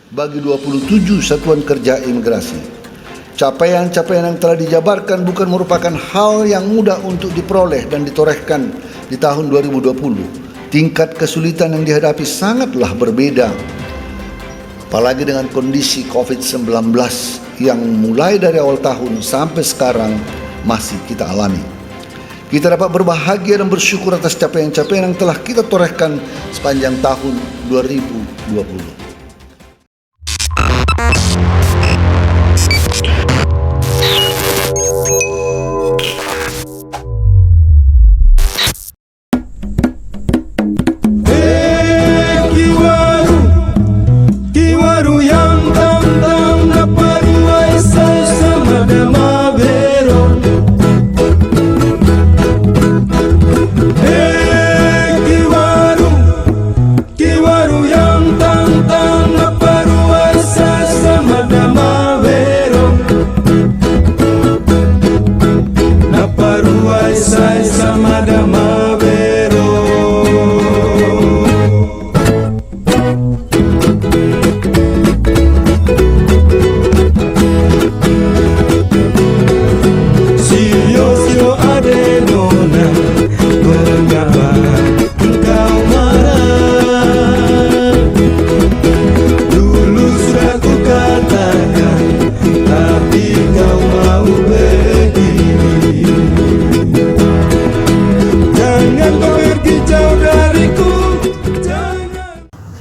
bagi 27 satuan kerja imigrasi. Capaian-capaian yang telah dijabarkan bukan merupakan hal yang mudah untuk diperoleh dan ditorehkan di tahun 2020. Tingkat kesulitan yang dihadapi sangatlah berbeda, apalagi dengan kondisi COVID-19 yang mulai dari awal tahun sampai sekarang masih kita alami. Kita dapat berbahagia dan bersyukur atas capaian-capaian yang telah kita torehkan sepanjang tahun 2020.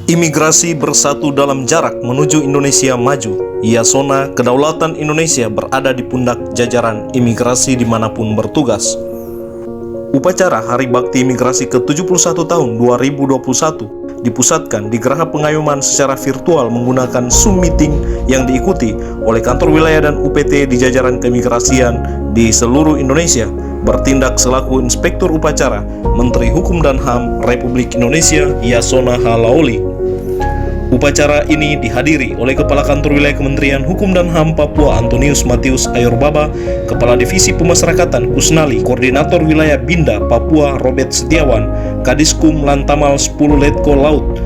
Imigrasi bersatu dalam jarak menuju Indonesia maju. Yasona Kedaulatan Indonesia berada di pundak jajaran imigrasi dimanapun bertugas. Upacara Hari Bakti Imigrasi ke-71 tahun 2021 dipusatkan di Geraha Pengayuman secara virtual menggunakan Zoom Meeting yang diikuti oleh kantor wilayah dan UPT di jajaran keimigrasian di seluruh Indonesia. Bertindak selaku Inspektur Upacara Menteri Hukum dan HAM Republik Indonesia Yasona Halaoli. Upacara ini dihadiri oleh Kepala Kantor Wilayah Kementerian Hukum dan HAM Papua Antonius Matius Ayorbaba, Kepala Divisi Pemasyarakatan Kusnali, Koordinator Wilayah Binda Papua Robert Setiawan, Kadiskum Lantamal 10 Letko Laut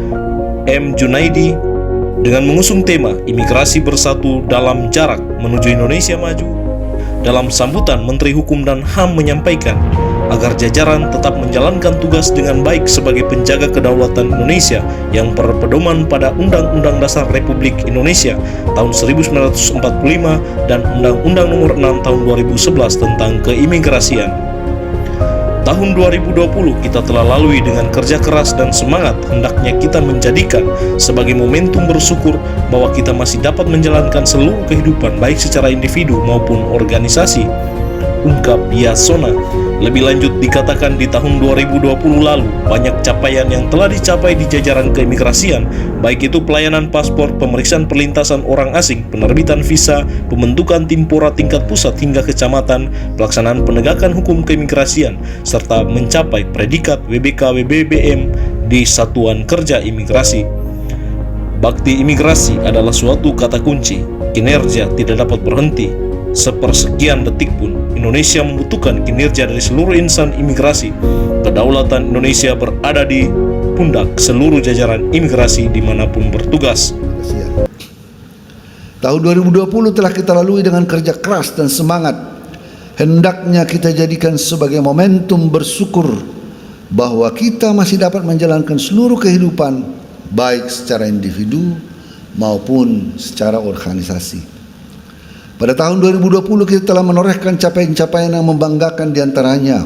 M. Junaidi, dengan mengusung tema Imigrasi Bersatu dalam Jarak menuju Indonesia Maju. Dalam sambutan, Menteri Hukum dan HAM menyampaikan agar jajaran tetap menjalankan tugas dengan baik sebagai penjaga kedaulatan Indonesia yang berpedoman pada Undang-Undang Dasar Republik Indonesia tahun 1945 dan Undang-Undang Nomor 6 tahun 2011 tentang keimigrasian. Tahun 2020 kita telah lalui dengan kerja keras dan semangat. Hendaknya kita menjadikan sebagai momentum bersyukur bahwa kita masih dapat menjalankan seluruh kehidupan baik secara individu maupun organisasi, ungkap Yasona. Lebih lanjut dikatakan di tahun 2020 lalu banyak capaian yang telah dicapai di jajaran keimigrasian, baik itu pelayanan paspor, pemeriksaan perlintasan orang asing, penerbitan visa, pembentukan tim pora tingkat pusat hingga kecamatan, pelaksanaan penegakan hukum keimigrasian, serta mencapai predikat WBK-WBBM di Satuan Kerja Imigrasi. Bakti imigrasi adalah suatu kata kunci. Kinerja tidak dapat berhenti. Sepersekian detik pun Indonesia membutuhkan kinerja dari seluruh insan imigrasi. Kedaulatan Indonesia berada di pundak seluruh jajaran imigrasi dimanapun bertugas. Tahun 2020 telah kita lalui dengan kerja keras dan semangat. Hendaknya kita jadikan sebagai momentum bersyukur bahwa kita masih dapat menjalankan seluruh kehidupan baik secara individu maupun secara organisasi. Pada tahun 2020 kita telah menorehkan capaian-capaian yang membanggakan diantaranya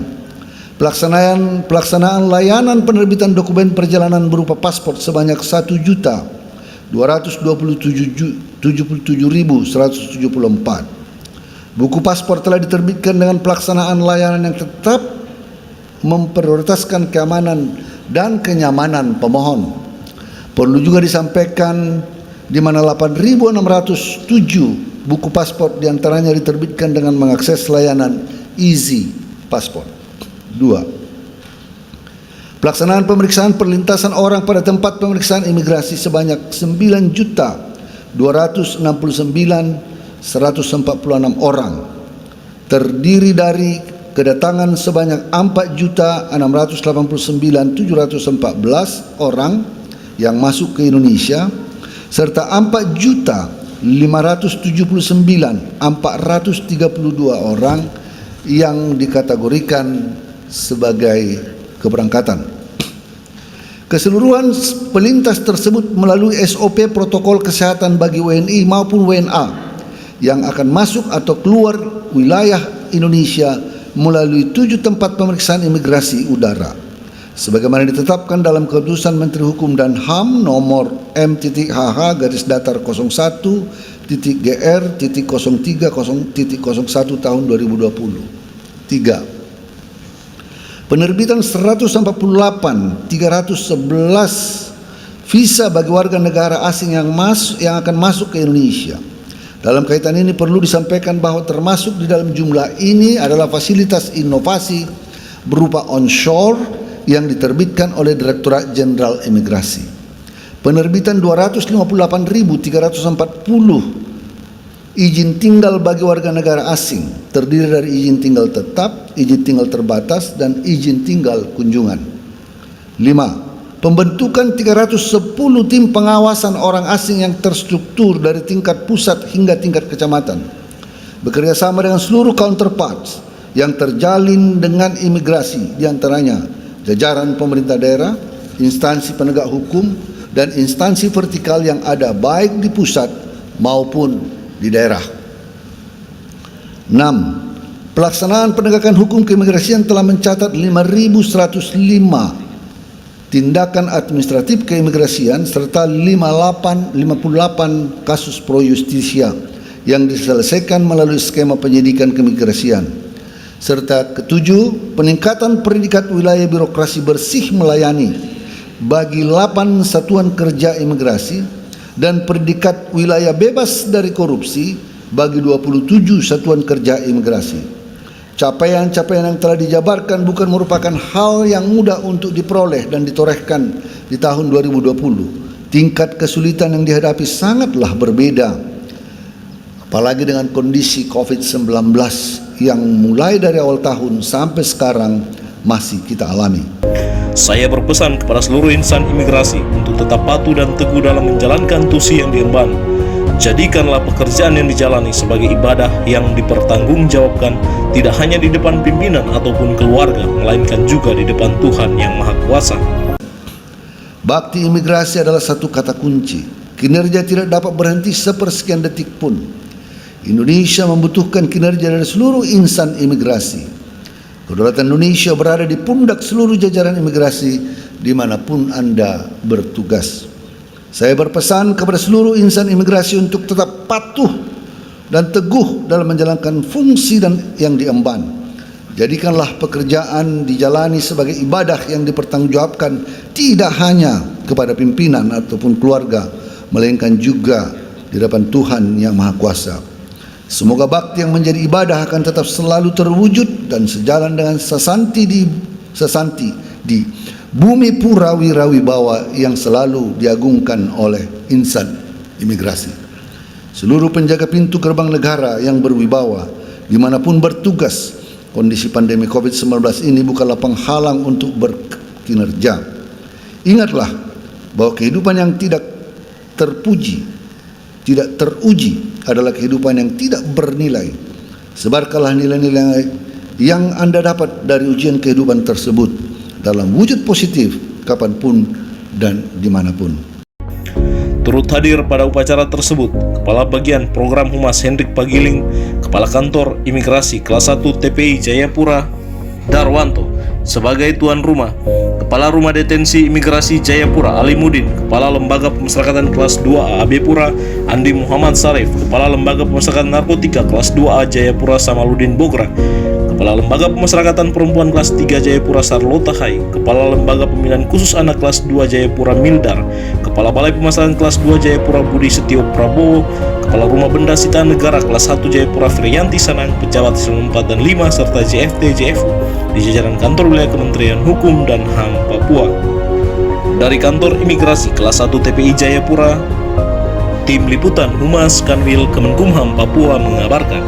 pelaksanaan layanan penerbitan dokumen perjalanan berupa paspor sebanyak 1.277.174. Buku paspor telah diterbitkan dengan pelaksanaan layanan yang tetap memprioritaskan keamanan dan kenyamanan pemohon. Perlu juga disampaikan di mana 8.607 buku paspor diantaranya diterbitkan dengan mengakses layanan Easy Passport. 2. Pelaksanaan pemeriksaan perlintasan orang pada tempat pemeriksaan imigrasi sebanyak 9.269.146 orang, terdiri dari kedatangan sebanyak 4.689.714 orang yang masuk ke Indonesia serta 4.579.432 orang yang dikategorikan sebagai keberangkatan. Keseluruhan pelintas tersebut melalui SOP protokol kesehatan bagi WNI maupun WNA yang akan masuk atau keluar wilayah Indonesia melalui 7 tempat pemeriksaan imigrasi udara sebagaimana ditetapkan dalam Keputusan Menteri Hukum dan HAM nomor M.HH-Datar01.GR.03.01 tahun 2020. 3. Penerbitan 148.311 visa bagi warga negara asing yang akan masuk ke Indonesia. Dalam kaitan ini perlu disampaikan bahwa termasuk di dalam jumlah ini adalah fasilitas inovasi berupa onshore yang diterbitkan oleh Direktorat Jenderal Imigrasi. Penerbitan 258.340 izin tinggal bagi warga negara asing terdiri dari izin tinggal tetap, izin tinggal terbatas, dan izin tinggal kunjungan. 5. Pembentukan 310 tim pengawasan orang asing yang terstruktur dari tingkat pusat hingga tingkat kecamatan, bekerjasama dengan seluruh counterparts yang terjalin dengan imigrasi, diantaranya jajaran pemerintah daerah, instansi penegak hukum, dan instansi vertikal yang ada baik di pusat maupun di daerah. 6. Pelaksanaan penegakan hukum keimigrasian telah mencatat 5.105 tindakan administratif keimigrasian serta 58 kasus pro justisia yang diselesaikan melalui skema penyidikan keimigrasian. Serta ketujuh, peningkatan predikat wilayah birokrasi bersih melayani bagi 8 satuan kerja imigrasi dan predikat wilayah bebas dari korupsi bagi 27 satuan kerja imigrasi. Capaian-capaian yang telah dijabarkan bukan merupakan hal yang mudah untuk diperoleh dan ditorehkan di tahun 2020. Tingkat kesulitan yang dihadapi sangatlah berbeda, apalagi dengan kondisi COVID-19 yang mulai dari awal tahun sampai sekarang masih kita alami. Saya berpesan kepada seluruh insan imigrasi untuk tetap patuh dan teguh dalam menjalankan tusi yang diemban. Jadikanlah pekerjaan yang dijalani sebagai ibadah yang dipertanggungjawabkan tidak hanya di depan pimpinan ataupun keluarga, melainkan juga di depan Tuhan yang Maha Kuasa. Bakti imigrasi adalah satu kata kunci. Kinerja tidak dapat berhenti sepersekian detik pun. Indonesia membutuhkan kinerja dari seluruh insan imigrasi. Kedaulatan Indonesia berada di pundak seluruh jajaran imigrasi dimanapun Anda bertugas. Saya berpesan kepada seluruh insan imigrasi untuk tetap patuh dan teguh dalam menjalankan fungsi yang diemban. Jadikanlah pekerjaan dijalani sebagai ibadah yang dipertanggungjawabkan tidak hanya kepada pimpinan ataupun keluarga, melainkan juga di hadapan Tuhan yang Maha Kuasa. Semoga bakti yang menjadi ibadah akan tetap selalu terwujud dan sejalan dengan sesanti di bumi pura wirawibawa yang selalu diagungkan oleh insan imigrasi. Seluruh penjaga pintu gerbang negara yang berwibawa dimanapun bertugas, kondisi pandemi COVID-19 ini bukanlah penghalang untuk berkinerja. Ingatlah bahwa kehidupan yang tidak teruji adalah kehidupan yang tidak bernilai. Sebarkanlah nilai-nilai yang Anda dapat dari ujian kehidupan tersebut dalam wujud positif kapanpun dan dimanapun. Turut hadir pada upacara tersebut Kepala Bagian Program Humas Hendrik Pagiling, Kepala Kantor Imigrasi Kelas 1 TPI Jayapura Darwanto sebagai tuan rumah, Kepala Rumah Detensi Imigrasi Jayapura Alimudin, Kepala Lembaga Pemasyarakatan Kelas 2A Abepura Andi Muhammad Sarif, Kepala Lembaga Pemasyarakatan Narkotika Kelas 2A Jayapura Samaludin Bogra, Kepala Lembaga Pemasyarakatan Perempuan Kelas 3 Jayapura Sarlota Hai, Kepala Lembaga Pembinaan Khusus Anak Kelas 2 Jayapura Mildar, Kepala Balai Pemasyarakatan Kelas 2 Jayapura Budi Setio Prabowo, Kepala Rumah Benda Sita Negara Kelas 1 Jayapura Friyanti Sanang, pejabat eselon 4 dan 5, serta JFT JFU di jajaran Kantor Wilayah Kementerian Hukum dan HAM Papua. Dari Kantor Imigrasi Kelas 1 TPI Jayapura, Tim Liputan Humas Kanwil Kemenkumham Papua mengabarkan.